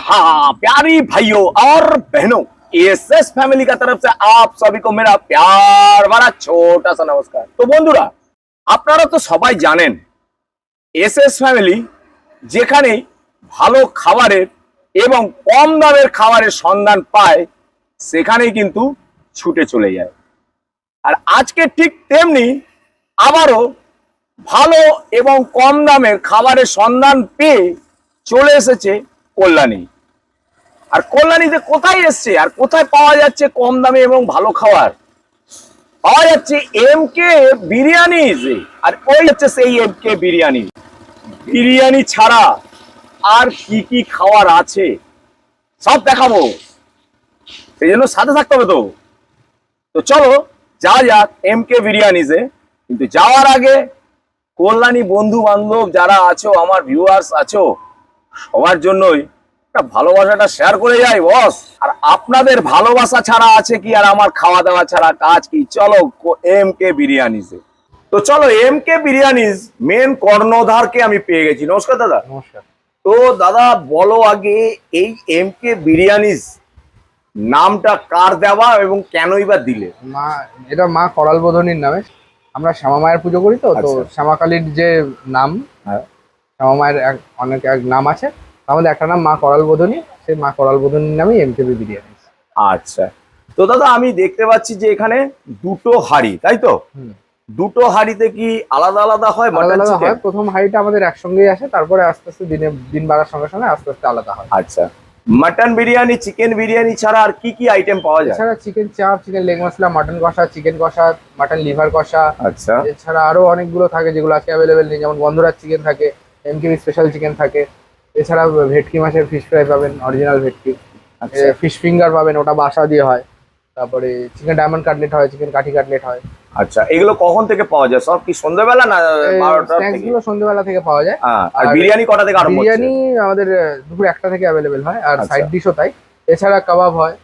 हाँ प्यारी भाइयों और बहनों, एसएस फैमिली का तरफ से आप सभी को मेरा प्यार भरा छोटा सा नमस्कार। तो বন্ধুরা, আপনারা তো সবাই জানেন এসএস ফ্যামিলি যেখানে ভালো খাবারের এবং কম দামের খাবারের সন্ধান পায় সেখানেই কিন্তু ছুটে চলে যায়। আর আজকে ঠিক তেমনি আবারও ভালো এবং কম দামের খাবারের সন্ধান পেয়ে চলে এসেছে কল্যাণী। আর কল্যাণীতে কোথায় এসছে আর কোথায় পাওয়া যাচ্ছে কম দামে এবং ভালো খাবার? পাওয়া যাচ্ছে এমকে বিরিয়ানিতে। আর ওই হচ্ছে সেই এমকে বিরিয়ানি। বিরিয়ানি ছাড়া আর কি কি খাবার আছে সব দেখাবো, সেই জন্য সাথে থাকতে হবে। তো চলো যাওয়া যাক এমকে বিরিয়ানিতে। কিন্তু যাওয়ার আগে কল্যাণী বন্ধু বান্ধব যারা আছো, আমার ভিউয়ার্স আছো, সবার জন্যই ভালোবাসাটা শেয়ার করে যাই বস। আর আপনাদের ভালোবাসা ছাড়া আছে কি, আর আমার খাওয়া দাওয়া ছাড়া কাজ কি? চলো এমকে বিরিয়ানিতে। তো চলো এমকে বিরিয়ানিজ মেন কর্ণধারকে আমি পেয়ে গেছি। নমস্কার দাদা। নমস্কার। তো দাদা বলো আগে, এই এমকে বিরিয়ানিজ নামটা কার দেওয়া এবং কেনই বা দিলে? এটা মা করাল বোধনীর নামে। আমরা শ্যামা মায়ের পুজো করি, তো শ্যামা কালীর যে নাম, শ্যামা মায়ের অনেক এক নাম আছে, আমাদের একটা নাম মা করাল বোধনী, সেই মা করাল বোধনীর নামে এমকেবি বিরিয়ানি। আচ্ছা, তো দাদা আমি দেখতে পাচ্ছি যে এখানে দুটো হাঁড়ি, তাই তো? দুটো হাঁড়িতে কি আলাদা আলাদা হয়? আলাদা হয়। প্রথম হাঁড়িটা আমাদের একসঙ্গেই আসে, তারপরে আস্তে আস্তে দিন বাড়ার সঙ্গে সঙ্গে আস্তে আস্তে আলাদা হয়। আচ্ছা, মাটন বিরিয়ানি, চিকেন বিরিয়ানি ছাড়া আর কি কি আইটেম পাওয়া যায়? এছাড়া চিকেন চাপ, চিকেন লেগ মশলা, মাটন কষা, চিকেন কষা, মাটন লিভার কষা। আচ্ছা, এছাড়া আরো অনেকগুলো থাকে যেগুলো আজকে অ্যাভেলেবেল নেই, যেমন বন্ধুরাজ চিকেন থাকে, এমকেবি স্পেশাল চিকেন থাকে। এছাড়া ভেটকি মাছের ফিশ ফ্রাই পাবেন, অরিজিনাল ভেটকি। ফিশ ফিঙ্গার পাবেন, ওটা বাসা দিয়ে হয়। তারপরে চিকেন ডায়মন্ড কাটলেট হয়, চিকেন কাঠি কাটলেট হয়। আচ্ছা, এগুলো কখন থেকে পাওয়া যায়? সব কি সন্ধ্যাবেলা না 12টা থেকে? স্ন্যাক্সগুলো সন্ধ্যাবেলা থেকে পাওয়া যায়। আর বিরিয়ানি কটা থেকে আরম্ভ হচ্ছে? বিরিয়ানি আমাদের দুপুর 1টা থেকে অ্যাভেলেবেল হয়, আর সাইড ডিশও তাই। এছাড়া কাবাব হয়,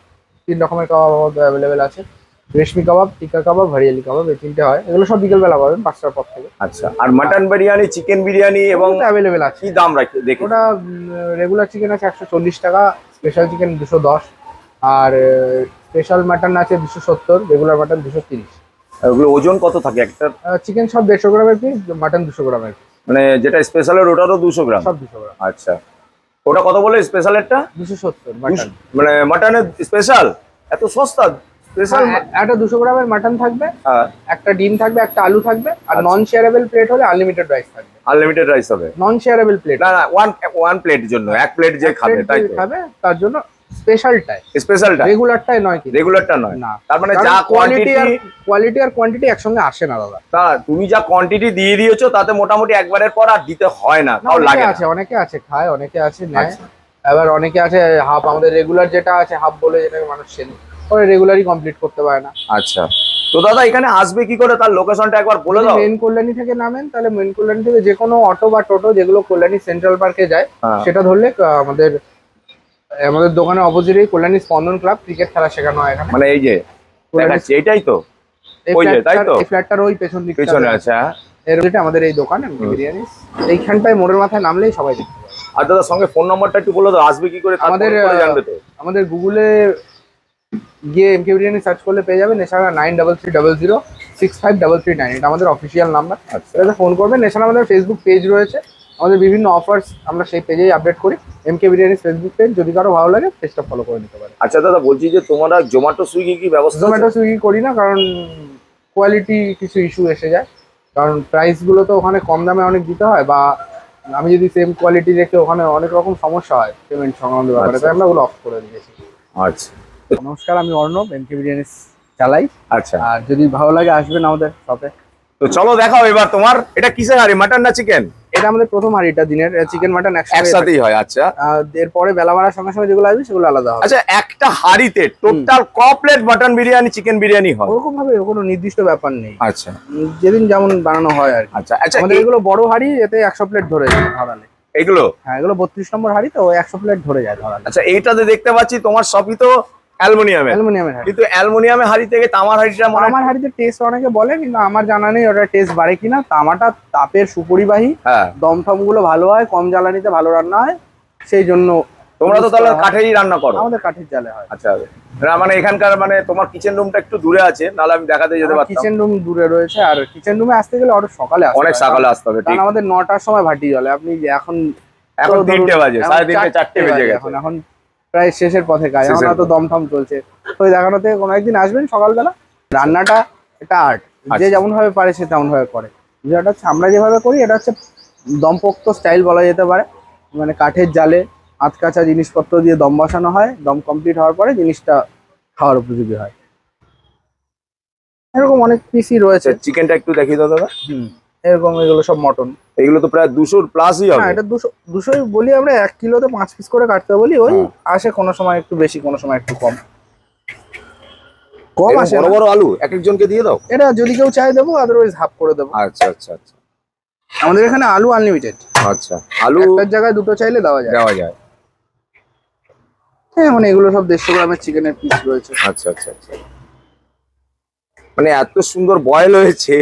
3 রকমের কাবাব অ্যাভেলেবেল আছে। রেশমি কাবাব, টিক্কা কাবাব, হরিয়ালি কাবাব, এই 3টে হয়। এগুলো সব বিকেলবেলা পাবেন 5টার পর থেকে। আচ্ছা, আর মাটন বিরিয়ানি, চিকেন বিরিয়ানি এবং অ্যাভেলেবেল আছে। কি দাম রাখি দেখি? ওটা রেগুলার চিকেন আছে 140 টাকা, স্পেশাল চিকেন 210, আর স্পেশাল মাটন আছে 270, রেগুলার মাটন 230। ওগুলো ওজন কত থাকে একটা? চিকেন সব 150 গ্রামের পিস, মাটন 200 গ্রামের পিস। মানে যেটা স্পেশালের ওটারও 200 গ্রাম? সব 200 গ্রাম। আচ্ছা, ওটা কত বলে স্পেশালেরটা? 270 মাটন। মানে মাটনের স্পেশাল এত সস্তা? স্পেশাল একটা 200 গ্রামের মাটন থাকবে, একটা ডিম থাকবে, একটা আলু থাকবে, আর নন শেয়ারেবল প্লেট হলে আনলিমিটেড রাইস থাকবে। আনলিমিটেড রাইস হবে? নন শেয়ারেবল প্লেট না না, ওয়ান প্লেটের জন্য, এক প্লেট যে খাবে তাই তো খাবে, তার জন্য স্পেশালটাই। রেগুলারটাই নয় কি? রেগুলারটা নয় না, তার মানে যা কোয়ালিটি আর কোয়ান্টিটি একসঙ্গে আসে না দাদা। তা তুমি যা কোয়ান্টিটি দিয়ে দিয়েছো তাতে মোটামুটি একবারের পর আর দিতে হয় না, তাও লাগে আছে। অনেকে আছে খায়, অনেকে আছে নেয়, আবার অনেকে আছে হাফ। আমাদের রেগুলার যেটা আছে হাফ বলে, যেটাকে মানুষ চেনে, পরে রেগুলারই কমপ্লিট করতে পারে না। আচ্ছা, তো দাদা এখানে আসবে কি করে? তার লোকেশনটা একবার বলে দাও। মেন কল্যাণী থেকে নামেন, তাহলে মেন কল্যাণী থেকে যে কোনো অটো বা টোটো যেগুলো কল্যাণী সেন্ট্রাল পার্কে যায়, সেটা ধরলে আমাদের দোকানের অপোজিটেই কল্যাণী স্পন্দন ক্লাব, ক্রিকেট খেলা শেখানো হয় এখানে। মানে এই যে দেখাচ্ছি এইটাই তো? ওই যে তাই তো, এই ফ্ল্যাটটার ওই পেছন দিকে পেছনে আছে। এর ওইটা আমাদের এই দোকান এমকে বিরিয়ানি। এইখানটায় মোড়ের মাথায় নামলেই সবাই দেখতে পাবে। আর দাদা সঙ্গে ফোন নাম্বারটা একটু বলে দাও, আসবে কি করে? আমাদের গুগলে গিয়ে এমকে বিরিয়ানি সার্চ করলে পেয়ে যাবেন। এছাড়া 9300065339, এটা আমাদের অফিসিয়াল নাম্বার। এটাতে ফোন করবেন। এছাড়া আমাদের ফেসবুক পেজ রয়েছে, আমাদের বিভিন্ন অফার্স আমরা সেই পেজেই আপডেট করি। এমকে বিরিয়ানি ফেসবুক পেজ, যদি কারো ভালো লাগে পেজটা ফলো করে নিতে পারে। আচ্ছা দাদা, বলছি যে তোমরা জোম্যাটো সুইগি কি ব্যবস্থা? জোম্যাটো সুইগি করি না, কারণ কোয়ালিটি কিছু ইস্যু এসে যায়। কারণ প্রাইসগুলো তো ওখানে কম দামে অনেক দিতে হয়, বা আমি যদি সেম কোয়ালিটি রেখে ওখানে অনেক রকম সমস্যা হয় পেমেন্ট সংক্রান্ত ব্যাপারে, তাই আমরা ওগুলো অফ করে দিয়েছি। আচ্ছা, নমস্কার, আমি অর্ণব, এমকে বিরিয়ানি চালাই। আচ্ছা, আর যদি ভালো লাগে আসবেন আমাদের শপে। তো চলো দেখাও এবার তোমার এটা কিসের হাঁড়ি, মাটন না চিকেন? এটা আমাদের প্রথম হাঁড়িটা, দিনের চিকেন মাটন একসাথেই হয়। আচ্ছা, এরপরে বেলা বাড়ার সঙ্গে সঙ্গে যেগুলো আসবে সেগুলো আলাদা হবে। আচ্ছা, একটা হাঁড়িতে টোটাল ক plate mutton biryani, chicken biryani হয়? ওরকম ভাবে কোনো নির্দিষ্ট ব্যাপার নেই। আচ্ছা, যেদিন যেমন বানানো হয় আর কি। আচ্ছা আচ্ছা, আমাদের এগুলো বড় হাঁড়ি, এতে 100 প্লেট ধরে যায় ধরালে। এগুলো? হ্যাঁ, এগুলো 32 নম্বর হাঁড়ি, তো 100 প্লেট ধরে যায় ধরালে। আচ্ছা, এইটাতে দেখতে পাচ্ছি তোমার সবই তো অ্যালুমিনিয়ামের হাঁড়ি, কিন্তু অ্যালুমিনিয়ামের হাঁড়ি থেকে তামার হাঁড়িটা আমার হাঁড়িতে টেস্ট অনেকে বলে, কিন্তু আমার জানা নেই ওটা টেস্ট বাড়ে কিনা। তামাটা তাপের সুপরিবাহী, দমথম গুলো ভালো হয়, কম জ্বালানিতে ভালো রান্না হয়, সেই জন্য তোমরা তো use তাহলে করা হয়। কাঠেরই রান্না করো? আমাদের কাঠের জালে হয়। আচ্ছা, না মানে এখানকার মানে তোমার কিচেন রুমটা একটু দূরে আছে, নাহলে আমি দেখাতে যেতে পারতাম। কিচেন রুম দূরে রয়েছে, আর কিচেন রুমে আসতে গেলে অনেক সকালে আসতে অনেক হয়, সকালে আসতে হবে, ঠিক। কারণ আমাদের 9টার সময় ভাটি জ্বলে। আপনি এখন এখন তো ধরুন 3টে বাজে, এখন 3:30 4টে বেজে গেছে। এখন প্রায় শেষের পথে কাজ, এখন শেষের হয়তো পথে। দমথম চলছে। তো ওই দেখানো থেকে কোনো একদিন আসবেন সকালবেলা। রান্নাটা এটা আর্ট, যে আচ্ছা। যেমন ভাবে পারে সে তেমন ভাবে করে। যেটা হচ্ছে আমরা যেভাবে করি এটা হচ্ছে দমপোক্ত স্টাইল বলা যেতে পারে। মানে কাঠের জালে হাত কাঁচা জিনিসপত্র দিয়ে দম বসানো হয়, দম কমপ্লিট হওয়ার পরে জিনিসটা খাওয়ার উপযোগী হয়। এরকম অনেক পিসই রয়েছে। চিকেনটা একটু দেখিয়ে দাও দাদা। এরকম এগুলো সব মটন। এগুলো তো প্রায় 200 প্লাসই না, হবে। এটা 200 বলি আমরা, 1 কিলোতে 5 পিস করে কাটতে বলি। ওই হ্যাঁ। আসে কোনো সময় একটু বেশি, কোনো সময় একটু কম কম এরকম আসে বড় না। বড় আলু এক একজনকে দিয়ে দাও। এটা যদি কেউ চায় দেবো, আদারওয়াইজ হাফ করে দেবো। আচ্ছা আচ্ছা আচ্ছা আমাদের এখানে আলু আনলিমিটেড, আচ্ছা, আলু একটার জায়গায় দুটো চাইলে দেওয়া যায়। দেওয়া যায়। হ্যাঁ, মানে এগুলো সব 150 গ্রামের চিকেনের পিস রয়েছে। আচ্ছা আচ্ছা আচ্ছা, মানে এত সুন্দর বয়েল হয়েছে,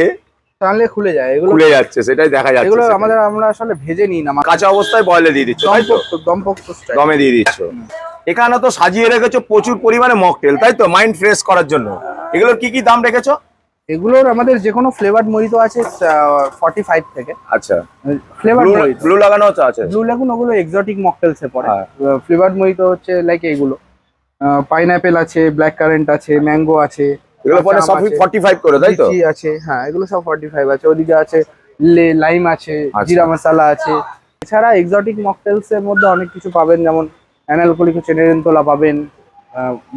টানলে খুলে যায় এগুলো। খুলে যাচ্ছে, সেটাই দেখা যাচ্ছে। এগুলো সেটাই। আমরা আসলে ভেজে নিই না, কাঁচা অবস্থায় বয়েলে দিয়ে দিচ্ছ, তাই তো? দমপোক্ত স্টাইল। দমে দিয়ে দিচ্ছ। এখানে তো সাজিয়ে রেখেছো প্রচুর পরিমাণে মকটেল, তাই তো? মাইন্ড ফ্রেশ করার জন্য এগুলোর কি কি দাম রেখেছো? এগুলোর আমাদের যে কোনো ফ্লেভারড মজিতো আছে 45 থেকে। আচ্ছা, ফ্লেভারড মজিতো, ব্লু লাগানো আছে। ব্লু লেগুন ওগুলো এক্সোটিক মকটেলসে পড়ে। হ্যাঁ। ফ্লেভারড মজিতো হচ্ছে লাইক এইগুলো, পাইনাপেল আছে, ব্ল্যাক কারেন্ট আছে, ম্যাঙ্গো আছে, এগুলো পরে কাঁচা আম সবই আছে, 45 করে, তাই তো? লিচি আছে। হ্যাঁ, এগুলো সব 45 আছে। ওদিকে আছে লাইম আছে, আচ্ছা। জিরা মশলা আছে। এছাড়া এক্সোটিক মকটেলস এর মধ্যে অনেক কিছু পাবেন, যেমন অ্যানালকোলিক চেনেরেন্তোলা পাবেন,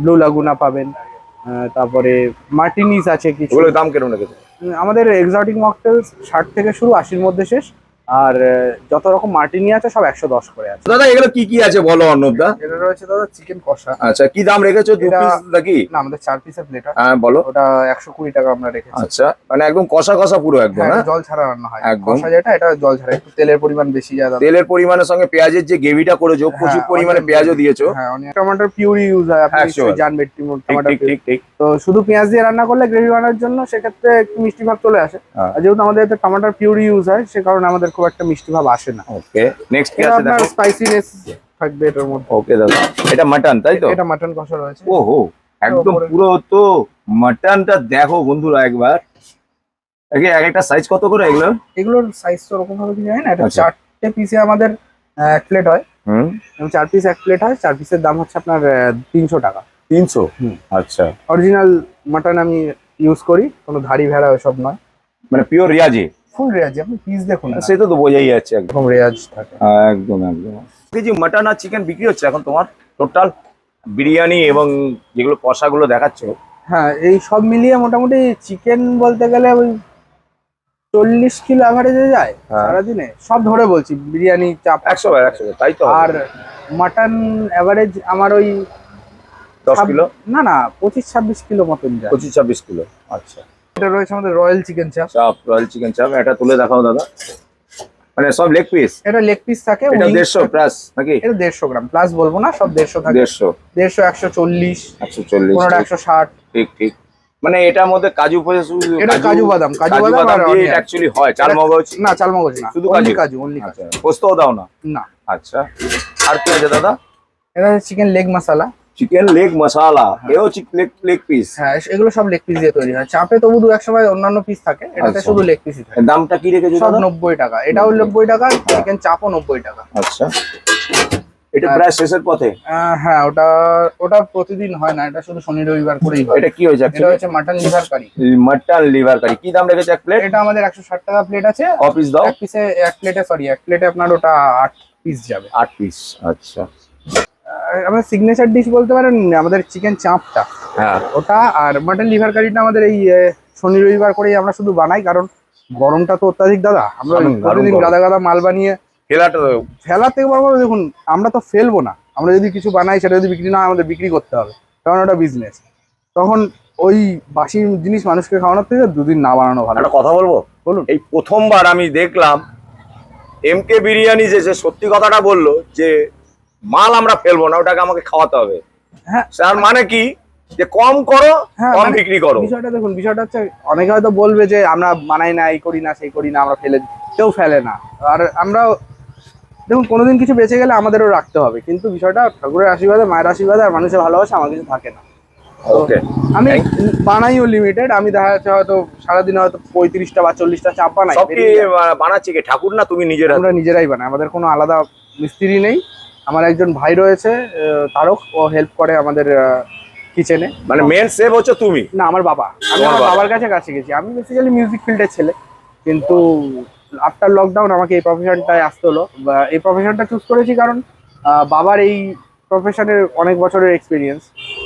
ব্লু লাগুনা পাবেন, তারপরে মার্টিনিস আছে কিছু। এগুলোর দাম কেমন রেখেছো? আমাদের এক্সোটিক মকটেলস 60 থেকে শুরু, 80-র মধ্যে শেষ। আর যত রকম মার্টিনি আছে সব 110 করে আছে। দাদা এগুলো কি কি আছে বলো অর্ণবদা। এটা রয়েছে দাদা চিকেন কষা। আচ্ছা, কি দাম রেখেছো? 2 এটা- পিস নাকি? না, আমাদের 4 পিসের প্লেট হয়। হ্যাঁ বলো। ওটা 120 টাকা আমরা রেখেছি। আচ্ছা, মানে একদম কষা কষা পুরো একদম। হ্যাঁ, হ্যাঁ, এটা জল ছাড়া রান্না হয়। একদম। কষা যেটা, এটা জল ছাড়া, একটু তেলের পরিমাণ বেশি যায় দাদা। তেলের পরিমাণের সঙ্গে পেঁয়াজের যে গ্রেভিটা করেছো, প্রচুর হ্যাঁ, পরিমাণে অনিয়ন পেঁয়াজও দিয়েছো। হ্যাঁ, অনিয়ন টমেটোর পিউরি ইউজ হয়, আপনি হ্যাঁ, নিশ্চয়ই sure। জানবেন ঠিক টমেটো ঠিক ঠিক ঠিক। তো শুধু পেঁয়াজ দিয়ে রান্না করলে গ্রেভি বানানোর জন্য সেক্ষেত্রে একটু মিষ্টি ভাব চলে আসে। হ্যাঁ। আর যেহেতু আমাদের এতে টমেটোর পিউরি ইউজ হয়, সে কারণে আমাদের খুব একটা মিষ্টি ভাব আসে না। ওকে, নেক্সট কি এটা আছে আপনার দেখো। স্পাইসিনেস থাকবে এটার মধ্যে। ওকে দাদা, এটা মাটন, তাই তো? এটা মাটন কষা রয়েছে। ওহো, একদম ওপরে- পুরো তো মাটনটা দেখো বন্ধুরা একবার। এক একটা সাইজ কত করে এগুলো? এগুলোর সাইজ তো ওরকম ভাবে কিছু জানি না। এটা আচ্ছা। 4টে পিসে আমাদের 1 প্লেট হয়, হুম, এবং 4 পিস 1 প্লেট হয়। 4 পিসের দাম হচ্ছে আপনার 300 টাকা। 300। হুম। আচ্ছা, অরিজিনাল মাটন আমি ইউজ করি, কোনো ধাড়ি ভেড়া ওসব নয়। মানে পিওর রিয়াজি। ফুল রেয়াজ, আপনি পিস দেখুন না, সেটা তো বোঝাই যাচ্ছে একদম। এরকম রেয়াজ থাকে। একদম একদম। কেজি মাটন আর চিকেন বিক্রি হচ্ছে এখন তোমার টোটাল? বিরিয়ানি এবং যেগুলো কষাগুলো দেখাচ্ছ। হ্যাঁ, এই সব মিলিয়ে মোটামুটি চিকেন বলতে গেলে ওই 40 কিলো অ্যাভারেজে যায় হ্যাঁ। সারাদিনে, সব ধরে বলছি, বিরিয়ানি চাপ 100 তাই তো? আর মাটন অ্যাভারেজ আমার ওই 10 কিলো, না না 25-26 কিলো মতন যায়। 25-26 কিলো। আচ্ছা, এটা রয়েছে আমাদের রয়্যাল চিকেন চাপ। চাপ, রয়্যাল চিকেন চাপ, এটা তুলে দেখাও দাদা। মানে সব লেগ পিস? এটা লেগ পিস থাকে, এটা wings 150 থাকে। প্লাস নাকি? এটা 150 গ্রাম প্লাস বলবো না, সব 150 থাকে। 150, 150, 140, 140। 160। ঠিক ঠিক। মানে এটার মধ্যে কাজু এটা কাজু বাদাম আর দিয়ে onion। অ্যাকচুয়ালি হয়, চাল এটা- মগজ। না, চালমগজ না, শুধু only কাজু? কাজু, only কাজু। আচ্ছা, পোস্তও দাও না? না, আচ্ছা, আর কি আছে দাদা? এটা চিকেন লেগ মশলা। চিকেন লেগ মশলা, এও লেগ পিস। হ্যাঁ, এগুলো সব লেগ পিস দিয়ে তৈরি হয়। চাপে তবু 2-1 সময় অন্যান্য পিস থাকে, এটাতে আচ্ছা। শুধু লেগ পিসই থাকে। দামটা কি রেখেছো সব দাদা? 90 টাকা, এটাও 90 টাকা, চিকেন চাপও 90 টাকা। আচ্ছা, এটা প্রায় শেষের পথে। হ্যাঁ, ওটা প্রতিদিন হয় না, এটা শুধু শনি রবিবার করেই হয়। এটা কি হয়েছে এটা অ্যাকচুয়ালি? হচ্ছে মাটন লিভার কারি। মাটন লিভার কারি, কি দাম রেখেছে এক প্লেট? এটা আমাদের 160 টাকা প্লেট আছে। অফিস দাও। এক প্লেটে আপনার ওটা 8 পিস যাবে। 8 পিস। আচ্ছা, আমাদের সিগনেচার ডিশ বলতে পারেন আমাদের চিকেন চাপটা, হ্যাঁ। ওটা। আর মাটন লিভার কারিটা আমাদের এই শনি রবিবার করেই আমরা শুধু বানাই, কারণ গরমটা তো অত্যাধিক দাদা। আমরা দারুণ প্রতিদিন গরম। গাদা গাদা মাল বানিয়ে খেলাটা ফেলার থেকে বড় কথা, দেখুন আমরা তো ফেলবো না, আমরা যদি কিছু বানাই সেটা যদি বিক্রি না হয় আমাদের বিক্রি করতে হবে, কারণ ওটা বিজনেস। তখন ওই বাসি জিনিস মানুষকে খাওয়ানোর থেকে 2 দিন না বানানো ভালো। একটা কথা বলবো? বলুন। এই প্রথমবার আমি দেখলাম এমকে বিরিয়ানি যে সত্যি কথাটা বললো যে মাল আমরা ফেলবো না, ওটাকে আমাকে খাওয়াতে হবে। হ্যাঁ, তার মানে কি, যে কম করো, হ্যাঁ, কম মানে বিক্রি করো। বিষয়টা দেখুন, বিষয়টা হচ্ছে অনেকে হয়তো বলবে যে আমরা বানাই না, এই করি না, সেই করি না, আমরা ফেলে দিই। কেউ ফেলে না। আর আমরা দেখুন কোনোদিন কিছু বেঁচে গেলে আমাদেরও রাখতে হবে, কিন্তু বিষয়টা ঠাকুরের আশীর্বাদে, মায়ের আশীর্বাদে আর মানুষের ভালোবাসা আমার কিছু থাকে না। তো ওকে, আমি বানাইও লিমিটেড, আমি দেখা যাচ্ছে হয়তো সারাদিনে হয়তো 35টা বা 40টা চাপ বানাই। সব কি বানাচ্ছে কি ঠাকুর না তুমি নিজেরা? আমরা নিজেরাই বানাই, আমাদের কোনো আলাদা মিস্ত্রি নেই। আমার একজন ভাই রয়েছে তারক, ও হেল্প করে আমাদের কিচেনে। মানে মেন সেফ হচ্ছে তুমি? না, আমার বাবা। আমি তোমার আমার বাবা। বাবার কাছে কাছে গেছি। আমি বেসিক্যালি মিউজিক ফিল্ডের ছেলে, কিন্তু আফটার লকডাউন আমাকে এই প্রফেশনটায় আসতে হলো। বা এই প্রফেশনটা চুজ করেছি কারণ বাবার এই প্রফেশনের অনেক বছরের এক্সপিরিয়েন্স,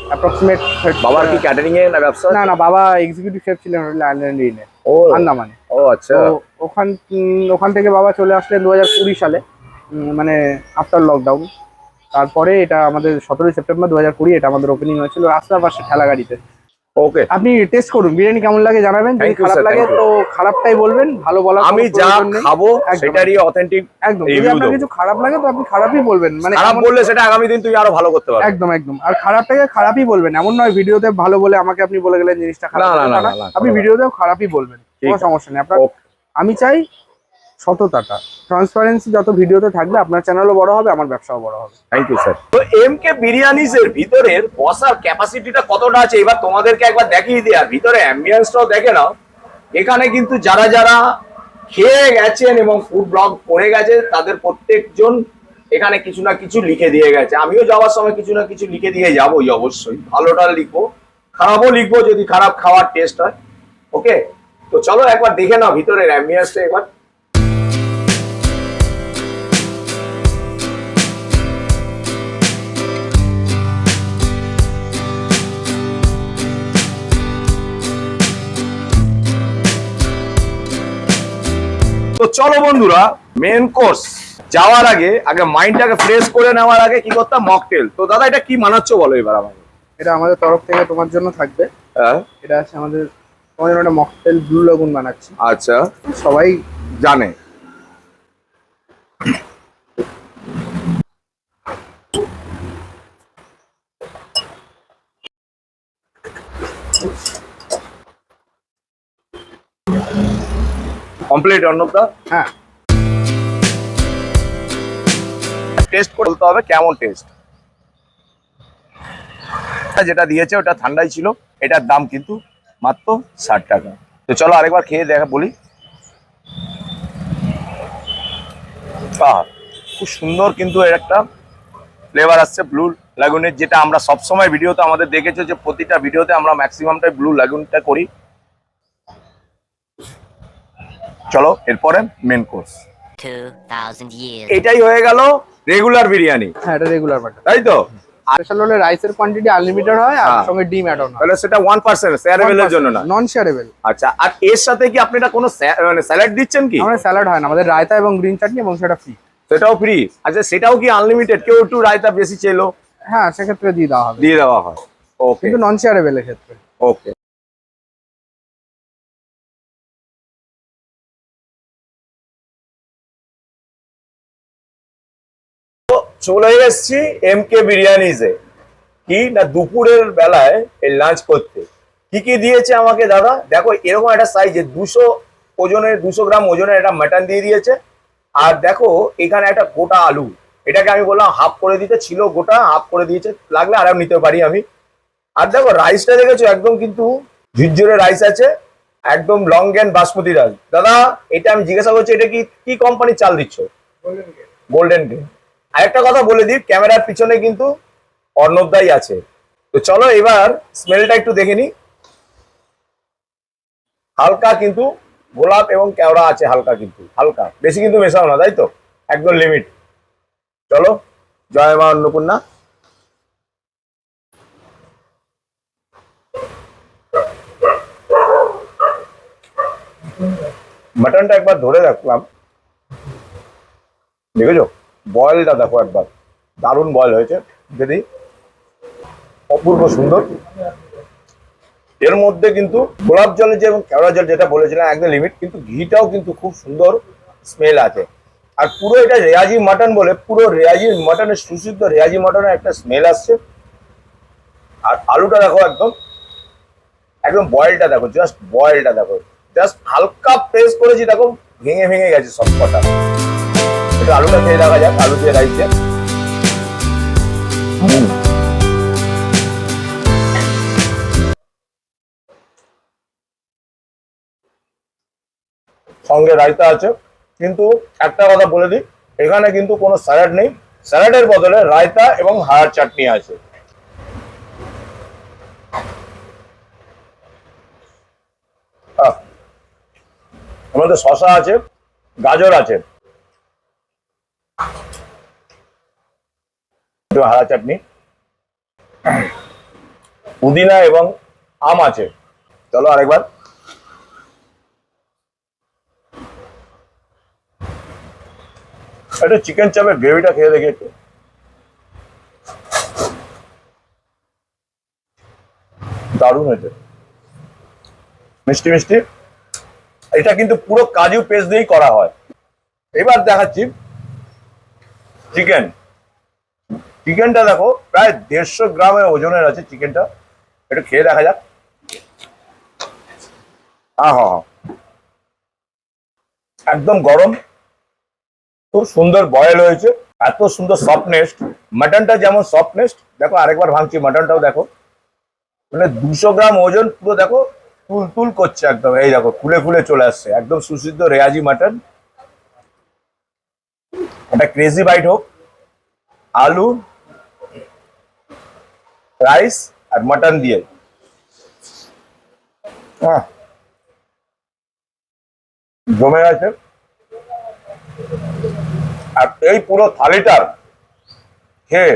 অ্যাপ্রক্সিমেট। বাবার কি ক্যাটারিং এ না ব্যবসা? না না, বাবা এক্সিকিউটিভ শেফ ছিলেন আইল্যান্ড ইনে, ও আন্দামানে। ও আচ্ছা। তো ওখান থেকে বাবা চলে আসলেন 2020 সালে, মানে আফটার লকডাউন। তারপরে এটা আমাদের 17ই সেপ্টেম্বর 2020 এটা আমাদের ওপেনিং হয়েছিল রাস্তার পাশে ঠেলা গাড়িতে। ওকে, আপনি টেস্ট করুন, বিরিয়ানি কেমন লাগে জানাবেন। যদি Thank you, খারাপ sir, লাগে thank you. তো খারাপটাই বলবেন, ভালো বলার আমি কোনো যা প্রয়োজন নেই। খাবো একদম, সেটারই অথেন্টিক একদম। যদি রিভিউ আপনার দেবো। কিছু খারাপ লাগে তো আপনি খারাপই বলবেন, মানে খারাপ বললে সেটা আগামী দিন তুই আরো ভালো করতে পারবি। একদম একদম। আর খারাপটাকে খারাপই বলবেন, এমন নয় ভিডিওতে ভালো বলে আমাকে আপনি বলে গেলেন জিনিসটা খারাপ। না, না, হয়েছে, না, তা না। না, না, আপনি কোনো ভিডিওতেও খারাপই বলবেন, কোনো ঠিক সমস্যা নেই আপনার। Okay. আমি চাই সততাটা, ট্রান্সপারেন্সি যত ভিডিওতে থাকবে আপনার চ্যানেলও বড় হবে, আমার ব্যবসাও বড় হবে। Thank you sir. তো এমকে বিরিয়ানিজ এর ভিতরের বসার ক্যাপাসিটিটা কতটা আছে এবার তোমাদেরকে একবার দেখিয়ে দিই, আর ভিতরে অ্যাম্বিয়েন্সটাও দেখে নাও। এখানে কিন্তু যারা যারা খেয়ে গেছেন এবং ফুড ব্লগ করে গেছে তাদের প্রত্যেকজন এখানে কিছু না কিছু লিখে দিয়ে গেছে। আমিও যাওয়ার সময় কিছু না কিছু লিখে দিয়ে যাবোই, অবশ্যই ভালোটা লিখবো, খারাপও লিখবো যদি খারাপ খাওয়ার টেস্ট হয়। ওকে, তো চলো একবার দেখে নাও ভিতরের অ্যাম্বিয়েন্সটা একবার। তো চলো বন্ধুরা, মেন কোর্স যাওয়ার আগে আগে মাইন্ডটাকে ফ্রেশ করে নেওয়ার আগে কি করতাম, মকটেল। তো দাদা এটা কি বানাচ্ছো বলো এবার আমাকে। এটা আমাদের তরফ থেকে তোমার জন্য থাকবে। হ্যাঁ, এটা আছে আমাদের, তোমার জন্য একটা মকটেল ব্লু লাগুন বানাচ্ছি। আচ্ছা, সবাই জানে। কমপ্লিট অর্ণবদা? হ্যাঁ, টেস্ট করে বলতে হবে কেমন টেস্ট। যেটা দিয়েছে ওটা ঠান্ডাই ছিল, এটার দাম কিন্তু মাত্র 60 টাকা। তো চলো আরেকবার খেয়ে দেখা বলি। খুব সুন্দর কিন্তু এর একটা ফ্লেভার আসছে ব্লু লাগুনের, যেটা আমরা সবসময় ভিডিওতে আমাদের দেখেছো যে প্রতিটা ভিডিওতে আমরা ম্যাক্সিমামটাই ব্লু লাগুনটা করি। চলো এরপরে মেন কোর্স। 2000 years. এটাই হয়ে গেল রেগুলার বিরিয়ানি, হ্যাঁ, এটা রেগুলার বাটার। তাই তো? স্পেশাল হলে রাইসের কোয়ান্টিটি আনলিমিটেড হয়, আর হ্যাঁ। সঙ্গে ডিম অ্যাড অন হয়। তাহলে সেটা 1% শেয়ারেবলের জন্য না? নন শেয়ারেবল। আচ্ছা, আর এর সাথে কি আপনি এটা কোনো মানে স্যালাড দিচ্ছেন কি? আমাদের স্যালাড হয় না, আমাদের রায়তা এবং গ্রিন চাটনি, এবং সেটা ফ্রি। সেটাও ফ্রি? আচ্ছা, সেটাও কি আনলিমিটেড? কেউ একটু রায়তা বেশি চেলো হ্যাঁ, সেক্ষেত্রে দিয়ে দেওয়া হবে, দিয়ে দেওয়া হয়? ওকে, কিন্তু নন শেয়ারেবল এর ক্ষেত্রে। ওকে। চলে এসেছি এমকে বিরিয়ানিজে। কি না, দুপুরের বেলায় এই লাঞ্চ করতে কি কি দিয়েছে আমাকে দাদা দেখো। এরকম একটা সাইজে 200 ওজনের, 200 গ্রাম ওজনের একটা মাটন দিয়ে দিয়েছে। আর দেখো এখানে একটা গোটা আলু, এটাকে আমি বললাম হাফ করে দিতে, ছিল গোটা, হাফ করে দিয়েছে, লাগলে আরাম নিতে পারি আমি। আর দেখো রাইসটা দেখেছো, একদম কিন্তু ঝুরঝুরে রাইস আছে, একদম লং গ্যান বাসমতি রাইস। দাদা এটা আমি জিজ্ঞাসা করছি, এটা কি কি কোম্পানির চাল দিচ্ছ? Golden grain. আরেকটা কথা বলে দিই, ক্যামেরার পিছনে কিন্তু অর্ণবদাই আছে। তো চলো এবার স্মেলটা একটু দেখে নি। হালকা কিন্তু গোলাপ এবং কেওড়া আছে, হালকা কিন্তু, হালকা, বেশি কিন্তু মেশাও না, তাই তো? একদম লিমিট। চলো, জয় মা অন্নপূর্ণা। মাটনটা একবার ধরে রাখলাম, দেখেছো বয়েলটা দেখো একবার, দারুণ বয়েল হয়েছে যদি, অপূর্ব সুন্দর। এর মধ্যে কিন্তু গোলাপ জলের যে এবং কেওড়া জল যেটা বলেছিলাম একদম লিমিট, কিন্তু ঘিটাও কিন্তু খুব সুন্দর স্মেল আছে। আর পুরো এটা রেয়াজি মাটন বলে, পুরো রেয়াজি মাটনের, সুসিদ্ধ রেয়াজি মাটনের একটা স্মেল আসছে। আর আলুটা দেখো, একদম একদম বয়েলটা দেখো, জাস্ট বয়েলটা দেখো, জাস্ট হালকা প্রেস করেছি দেখো, ভেঙে ভেঙে গেছে সব কটা। একটু আলুটা খেয়ে দেখা যাক, আলু দিয়ে রাইস দিয়ে। সঙ্গে রায়তা আছে, কিন্তু একটা কথা বলে দিই, এখানে কিন্তু কোনো স্যালাড নেই। স্যালাডের বদলে রায়তা এবং হাড়ার চাটনি আছে। আমাদের শসা আছে, গাজর আছে, হাড়া চাটনি, পুদিনা এবং আম আছে। চলো আরেকবার। একটু চিকেন চাপের গ্রেভিটা খেয়ে দেখি একটু। দারুণ হয়েছে, মিষ্টি মিষ্টি। এটা কিন্তু পুরো কাজু পেস্ট দিয়েই করা হয়। এবার দেখাচ্ছি চিকেন। চিকেনটা দেখো, প্রায় 150 গ্রামের ওজনের আছে চিকেনটা। একটু খেয়ে দেখা যাক। আহা, একদম গরম, খুব সুন্দর বয়েল হয়েছে, এত সুন্দর সফটনেস। মাটনটা যেমন সফটনেস, দেখো আরেকবার ভাঙছি মাটনটাও দেখো, মানে 200 গ্রাম ওজন, পুরো দেখো তুল তুল করছে একদম। এই দেখো খুলে খুলে চলে আসছে, একদম সুসিদ্ধ রেয়াজি মাটন। একটা ক্রেজি বাইট হোক, আলু, রাইস আর মাটন দিয়ে। জমে গেছে। আর এই পুরো থালিটার খেয়ে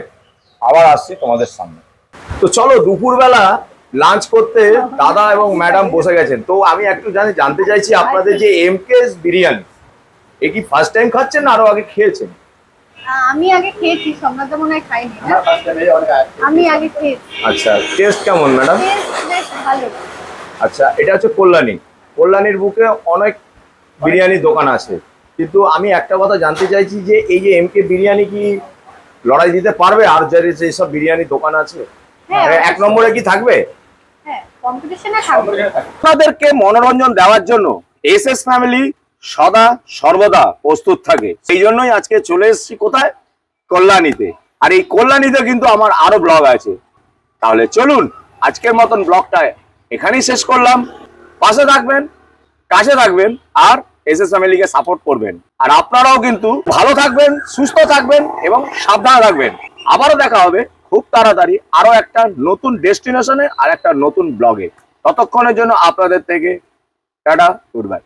আবার আসছি তোমাদের সামনে। তো চলো, দুপুরবেলা লাঞ্চ করতে দাদা এবং ম্যাডাম বসে গেছেন। তো আমি একটু জানতে চাইছি, আপনাদের যে এমকেএস বিরিয়ানি, এ কি ফার্স্ট টাইম খাচ্ছেন না আরো আগে খেয়েছেন? আমি আগে খেয়েছি, সম্রাট মনে হয় খাইনি না। আমি আগে খেয়েছি। আচ্ছা, টেস্ট কেমন ম্যাডাম? টেস্ট বেশ ভালো। আচ্ছা, এটা হচ্ছে কল্যাণী। কল্যাণীর বুকে অনেক বিরিয়ানি দোকান আছে, কিন্তু আমি একটা কথা জানতে চাইছি যে এই যে এমকে বিরিয়ানি কি লড়াই দিতে পারবে আর যেসব বিরিয়ানি দোকান আছে? হ্যাঁ, এক নম্বরে কি থাকবে? হ্যাঁ, কম্পিটিশনে থাকবে। আপনাদেরকে মনোরঞ্জন দেওয়ার জন্য এসএস ফ্যামিলি সদা সর্বদা প্রস্তুত থাকে। সেই জন্যই আজকে চলে এসেছি কোথায়? কল্যাণীতে। আর এই কল্যাণীতে কিন্তু আমার আরো ব্লগ আছে। তাহলে চলুন, আজকের মতন ব্লগটা এখানেই শেষ করলাম। পাশে থাকবেন, কাছে থাকবেন, আর এসএস ফ্যামিলিকে সাপোর্ট করবেন। আর আপনারাও কিন্তু ভালো থাকবেন, সুস্থ থাকবেন এবং সাবধানে থাকবেন। আবারও দেখা হবে খুব তাড়াতাড়ি আরো একটা নতুন ডেস্টিনেশনে আর একটা নতুন ব্লগে। ততক্ষণের জন্য আপনাদের থেকে টাটা, গুড বাই।